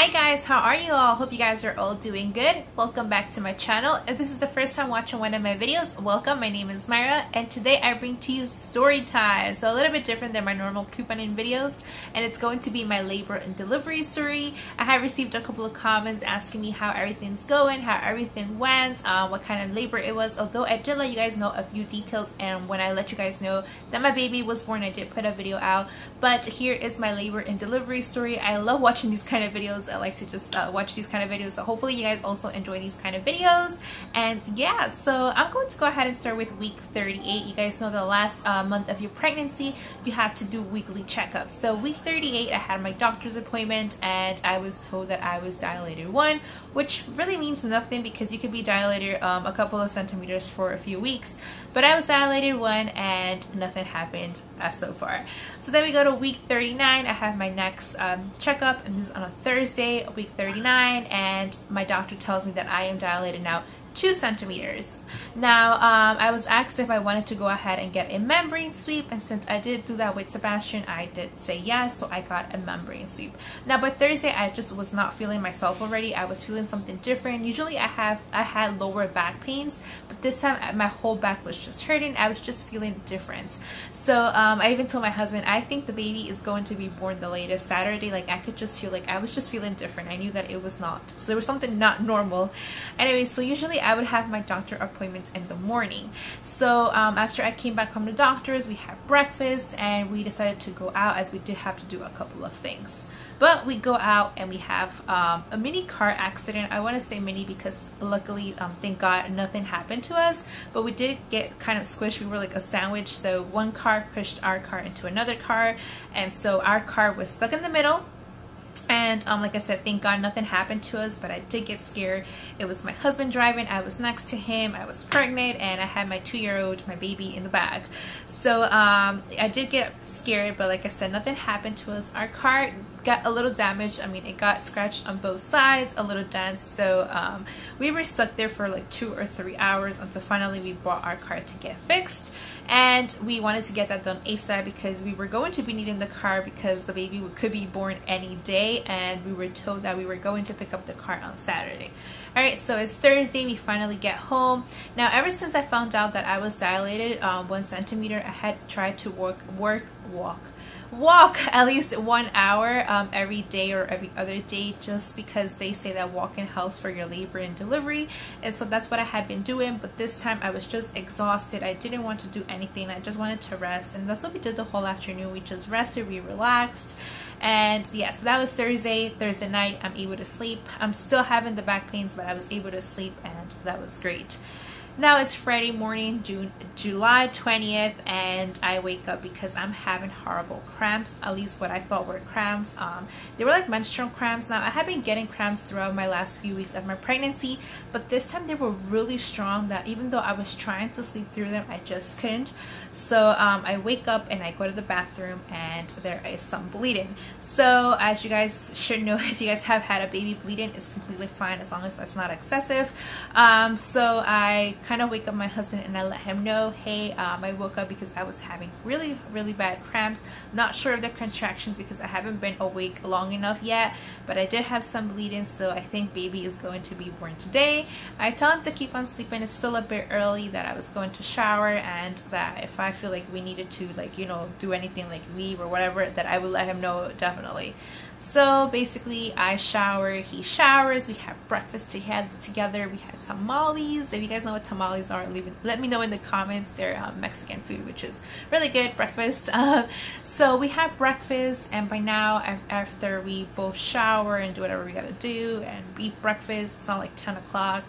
Hi guys, how are you all? Hope you guys are all doing good. Welcome back to my channel. If this is the first time watching one of my videos, welcome. My name is Myra and today I bring to you story time. So a little bit different than my normal couponing videos, and it's going to be my labor and delivery story. I have received a couple of comments asking me how everything's going, how everything went, what kind of labor it was, although I did let you guys know a few details, and when I let you guys know that my baby was born, I did put a video out. But here is my labor and delivery story. I love watching these kind of videos. I like to just watch these kind of videos, so hopefully you guys also enjoy these kind of videos. And yeah, so I'm going to go ahead and start with week 38. You guys know the last month of your pregnancy you have to do weekly checkups. So week 38 I had my doctor's appointment and I was told that I was dilated 1, which really means nothing because you could be dilated a couple of centimeters for a few weeks, but I was dilated 1 and nothing happened so far. So then we go to week 39. I have my next checkup, and this is on a Thursday, week 39, and my doctor tells me that I am dilated now 2 centimeters. Now I was asked if I wanted to go ahead and get a membrane sweep, and since I did do that with Sebastian, I did say yes, so I got a membrane sweep. Now by Thursday I just was not feeling myself already. I was feeling something different. Usually I had lower back pains, but this time my whole back was just hurting. I was just feeling different. So I even told my husband, I think the baby is going to be born the latest Saturday. Like I could just feel like I was just feeling different. I knew that it was not. So there was something not normal. Anyway, so usually I would have my doctor appointments in the morning. So after I came back from the doctor's, we had breakfast and we decided to go out, as we did have to do a couple of things. But we go out and we have a mini car accident. I want to say mini because luckily, thank God, nothing happened to us. But we did get kind of squished. We were like a sandwich. So one car pushed our car into another car. And so our car was stuck in the middle. And like I said, thank God nothing happened to us, but I did get scared. It was my husband driving, I was next to him, I was pregnant, and I had my 2-year-old, my baby, in the back. So I did get scared, but like I said, nothing happened to us. Our car got a little damaged. I mean, it got scratched on both sides, a little dent. So we were stuck there for like 2 or 3 hours until finally we brought our car to get fixed. And we wanted to get that done ASAP because we were going to be needing the car because the baby could be born any day, and we were told that we were going to pick up the car on Saturday. Alright, so it's Thursday, we finally get home. Now ever since I found out that I was dilated 1 centimeter, I had tried to walk at least 1 hour every day or every other day, just because they say that walking helps for your labor and delivery. And so that's what I had been doing, but this time I was just exhausted. I didn't want to do anything. I just wanted to rest, and that's what we did the whole afternoon. We just rested, we relaxed. And yeah, so that was Thursday night. I'm able to sleep. I'm still having the back pains, but I was able to sleep, and that was great. Now it's Friday morning, July 20th, and I wake up because I'm having horrible cramps, at least what I thought were cramps. They were like menstrual cramps. Now I have been getting cramps throughout my last few weeks of my pregnancy, but this time they were really strong that even though I was trying to sleep through them, I just couldn't. So I wake up and I go to the bathroom and there is some bleeding. So as you guys should know, if you guys have had a baby, bleeding is completely fine as long as that's not excessive. So I kind of wake up my husband and I let him know, hey, I woke up because I was having really bad cramps. Not sure of the contractions because I haven't been awake long enough yet, but I did have some bleeding, so I think baby is going to be born today. I tell him to keep on sleeping. It's still a bit early, that I was going to shower, and that if I feel like we needed to, like, you know, do anything like leave or whatever, that I would let him know definitely. So basically I shower, he showers, we have breakfast together. We had tamales. If you guys know what tamales are, let me know in the comments. They're Mexican food, which is really good breakfast. So we have breakfast, and by now, after we both shower and do whatever we gotta do and eat breakfast, it's not like 10 o'clock.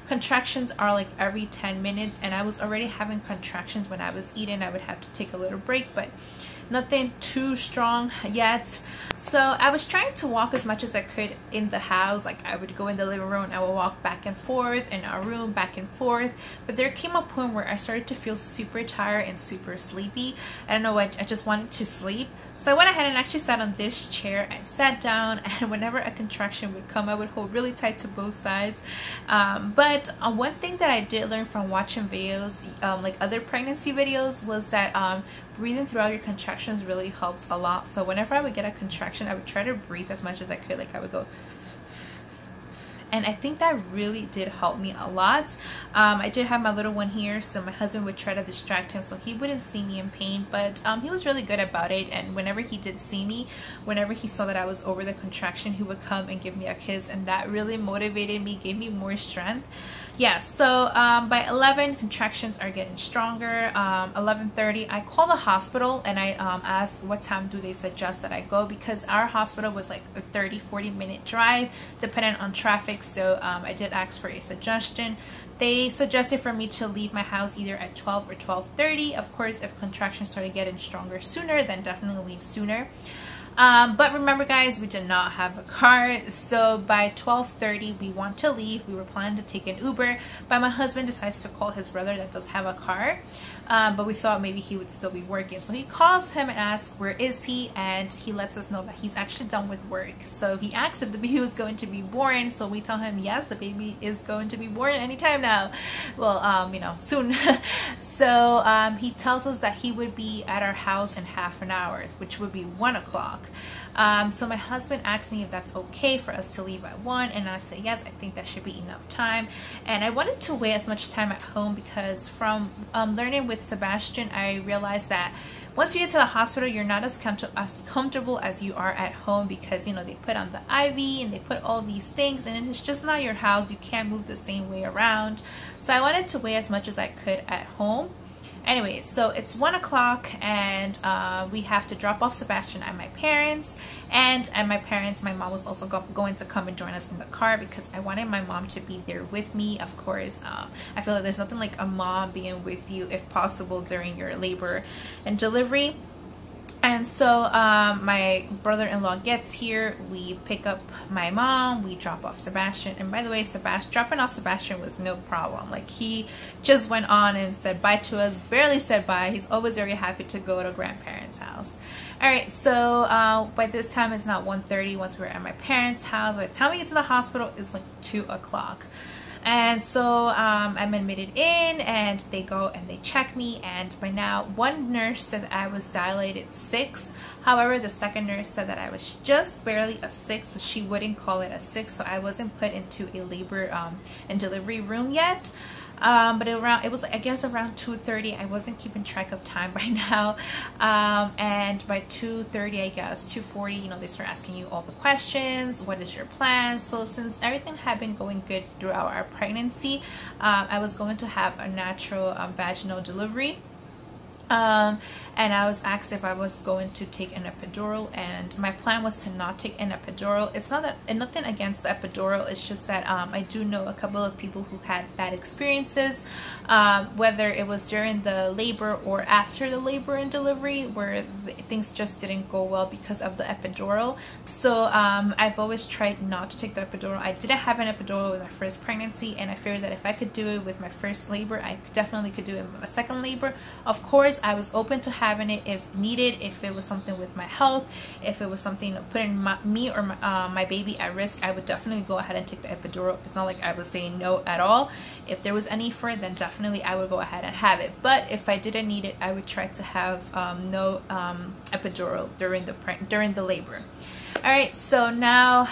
Contractions are like every 10 minutes, and I was already having contractions when I was eating. I would have to take a little break, but nothing too strong yet. So I was trying to walk as much as I could in the house. Like I would go in the living room and I would walk back and forth, in our room back and forth. But there came a point where I started to feel super tired and super sleepy. I don't know what, I just wanted to sleep. So I went ahead and actually sat on this chair. I sat down, and whenever a contraction would come, I would hold really tight to both sides. But one thing that I did learn from watching videos, like other pregnancy videos, was that breathing throughout your contractions really helps a lot. So whenever I would get a contraction, I would try to breathe as much as I could. Like I would go, and I think that really did help me a lot. I did have my little one here, so my husband would try to distract him so he wouldn't see me in pain, but he was really good about it. And whenever he did see me, whenever he saw that I was over the contraction, he would come and give me a kiss, and that really motivated me, gave me more strength. Yeah, so by 11, contractions are getting stronger. 11:30, I call the hospital and I ask what time do they suggest that I go, because our hospital was like a 30-40 minute drive depending on traffic. So I did ask for a suggestion. They suggested for me to leave my house either at 12 or 12:30. Of course, if contractions started getting stronger sooner, then definitely leave sooner. But remember guys, we did not have a car, so by 12:30 we want to leave. We were planning to take an Uber, but my husband decides to call his brother that does have a car, but we thought maybe he would still be working, so he calls him and asks where is he, and he lets us know that he's actually done with work. So he asked if the baby was going to be born, so we tell him yes, the baby is going to be born anytime now, well you know, soon. So he tells us that he would be at our house in half an hour, which would be 1 o'clock. So my husband asked me if that's okay for us to leave at 1, and I said yes, I think that should be enough time. And I wanted to wait as much time at home because from learning with Sebastian, I realized that once you get to the hospital, you're not as comfortable as you are at home, because you know they put on the IV and they put all these things, and it's just not your house. You can't move the same way around. So I wanted to wait as much as I could at home. Anyway, so it's 1 o'clock and we have to drop off Sebastian at my parents, and at my parents, my mom was also going to come and join us in the car because I wanted my mom to be there with me. Of course, I feel like there's nothing like a mom being with you if possible during your labor and delivery. And so my brother-in-law gets here, we pick up my mom, we drop off Sebastian. And by the way, dropping off Sebastian was no problem. Like he just went on and said bye to us, barely said bye. He's always very happy to go to grandparents' house. Alright, so by this time it's not 1:30 once we're at my parents' house. By the time we get to the hospital, it's like 2 o'clock. And so I'm admitted in, and they go and they check me, and by now one nurse said that I was dilated 6. However, the second nurse said that I was just barely a 6, so she wouldn't call it a 6, so I wasn't put into a labor and delivery room yet. But it was I guess around 2:30. I wasn't keeping track of time by now, and by 2:30, I guess 2:40, you know, they start asking you all the questions. What is your plan? So since everything had been going good throughout our pregnancy, I was going to have a natural vaginal delivery. And I was asked if I was going to take an epidural, and my plan was to not take an epidural. It's not that, and nothing against the epidural, it's just that I do know a couple of people who had bad experiences, whether it was during the labor or after the labor and delivery, where things just didn't go well because of the epidural. So I've always tried not to take the epidural. I didn't have an epidural with my first pregnancy, and I figured that if I could do it with my first labor, I definitely could do it with my second labor. Of course, I was open to having it if needed, if it was something with my health, if it was something putting me or my baby at risk, I would definitely go ahead and take the epidural. It's not like I was saying no at all. If there was any for it, then definitely I would go ahead and have it. But if I didn't need it, I would try to have no epidural during the labor. Alright, so now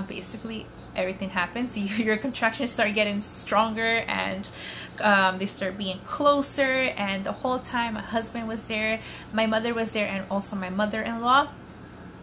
basically everything happens. Your contractions start getting stronger, and they start being closer, and the whole time my husband was there, my mother was there, and also my mother-in-law,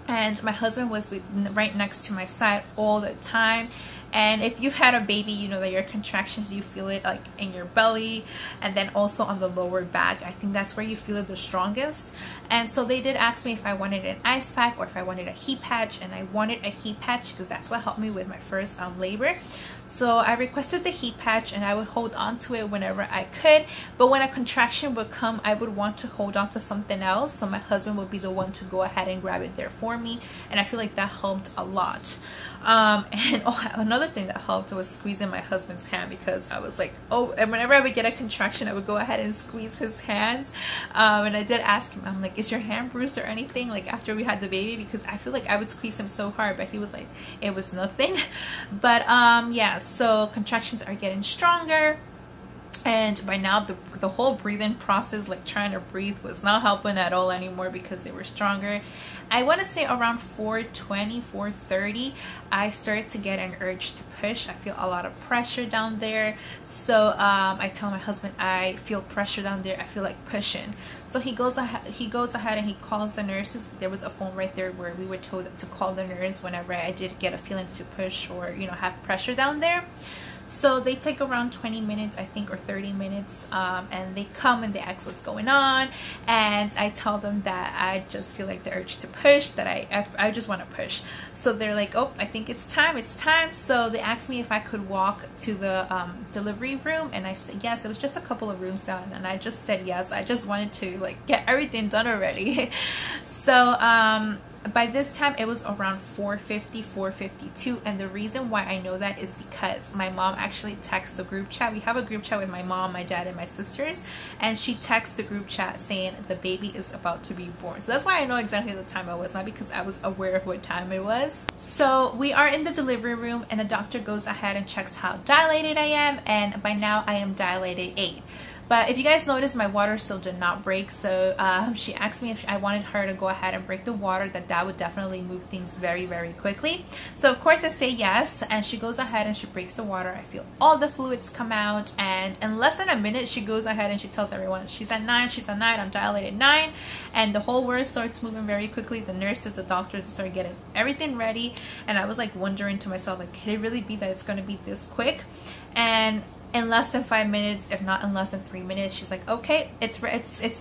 and my husband was right next to my side all the time. And if you've had a baby, you know that your contractions, you feel it like in your belly and then also on the lower back. I think that's where you feel it the strongest. And so they did ask me if I wanted an ice pack or if I wanted a heat patch, and I wanted a heat patch because that's what helped me with my first labor. So I requested the heat patch, and I would hold on to it whenever I could. But when a contraction would come, I would want to hold on to something else, so my husband would be the one to go ahead and grab it there for me. And I feel like that helped a lot. And another thing that helped was squeezing my husband's hand, because I was like, oh, and whenever I would get a contraction, I would go ahead and squeeze his hand. And I did ask him, I'm like, is your hand bruised or anything, like after we had the baby? Because I feel like I would squeeze him so hard, but he was like, it was nothing. But yeah, so contractions are getting stronger. And by now the whole breathing process, like trying to breathe, was not helping at all anymore because they were stronger. I want to say around 4:20, 4:30, I started to get an urge to push. I feel a lot of pressure down there. So I tell my husband, I feel pressure down there, I feel like pushing. So he goes ahead and he calls the nurses. There was a phone right there where we were told to call the nurse whenever I did get a feeling to push or, you know, have pressure down there. So they take around 20 minutes, I think, or 30 minutes, and they come and they ask what's going on, and I tell them that I just feel like the urge to push, that I just want to push. So they're like, oh, I think it's time. So they asked me if I could walk to the delivery room, and I said yes. It was just a couple of rooms down, and I just said yes. I just wanted to like get everything done already. So by this time it was around 4:50, 4:52, and the reason why I know that is because my mom actually texted the group chat. We have a group chat with my mom, my dad, and my sisters, and she texted the group chat saying the baby is about to be born. So that's why I know exactly the time it was, not because I was aware of what time it was. So we are in the delivery room, and the doctor goes ahead and checks how dilated I am, and by now I am dilated 8. But if you guys notice, my water still did not break. So she asked me if I wanted her to go ahead and break the water, that would definitely move things very, very quickly. So of course I say yes, and she goes ahead and she breaks the water. I feel all the fluids come out, and in less than a minute she goes ahead and she tells everyone she's at 9, I'm dilated 9, and the whole world starts moving very quickly. The nurses, the doctors start getting everything ready, and I was like wondering to myself, like, could it really be that it's going to be this quick? And in less than 5 minutes, if not in less than 3 minutes, she's like, okay, it's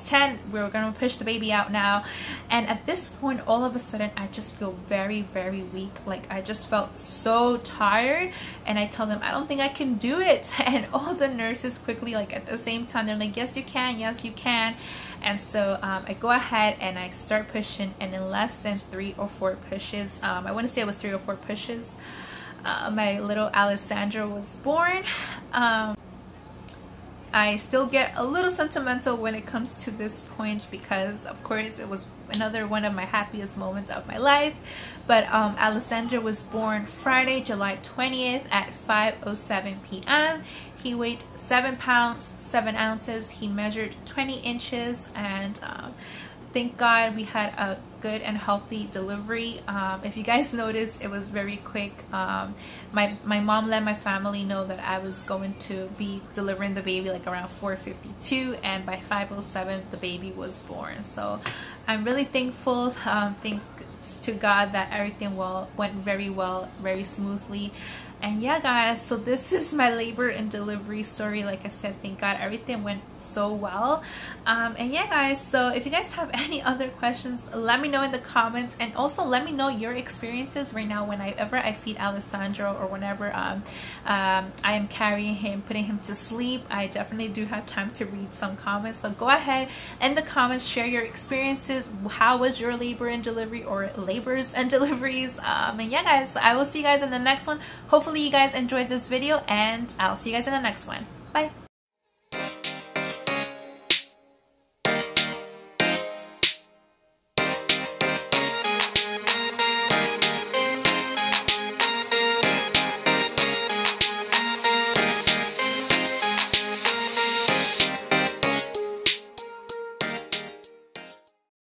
10, we're gonna push the baby out now. And at this point, all of a sudden, I just feel very, very weak. Like, I just felt so tired, and I tell them, I don't think I can do it. And all the nurses quickly, like at the same time, they're like, yes you can, yes you can. And so I go ahead and I start pushing, and in less than 3 or 4 pushes, I want to say it was 3 or 4 pushes, my little Alessandra was born. I still get a little sentimental when it comes to this point because of course it was another one of my happiest moments of my life. But Alessandra was born Friday, July 20th at 5:07 p.m. He weighed 7 pounds 7 ounces. He measured 20 inches, and thank God we had a good and healthy delivery. If you guys noticed, it was very quick. My mom let my family know that I was going to be delivering the baby like around 4:52, and by 5:07 the baby was born. So I'm really thankful. Thanks to God that everything went very well, very smoothly. And yeah guys, so this is my labor and delivery story. Like I said, thank God everything went so well. And yeah guys, so if you guys have any other questions, let me know in the comments, and also let me know your experiences right now whenever I feed Alessandro, or whenever I am carrying him, putting him to sleep. I definitely do have time to read some comments, so go ahead in the comments, share your experiences. How was your labor and delivery, or labors and deliveries? And yeah guys, I will see you guys in the next one. Hopefully you guys enjoyed this video, and I'll see you guys in the next one. Bye.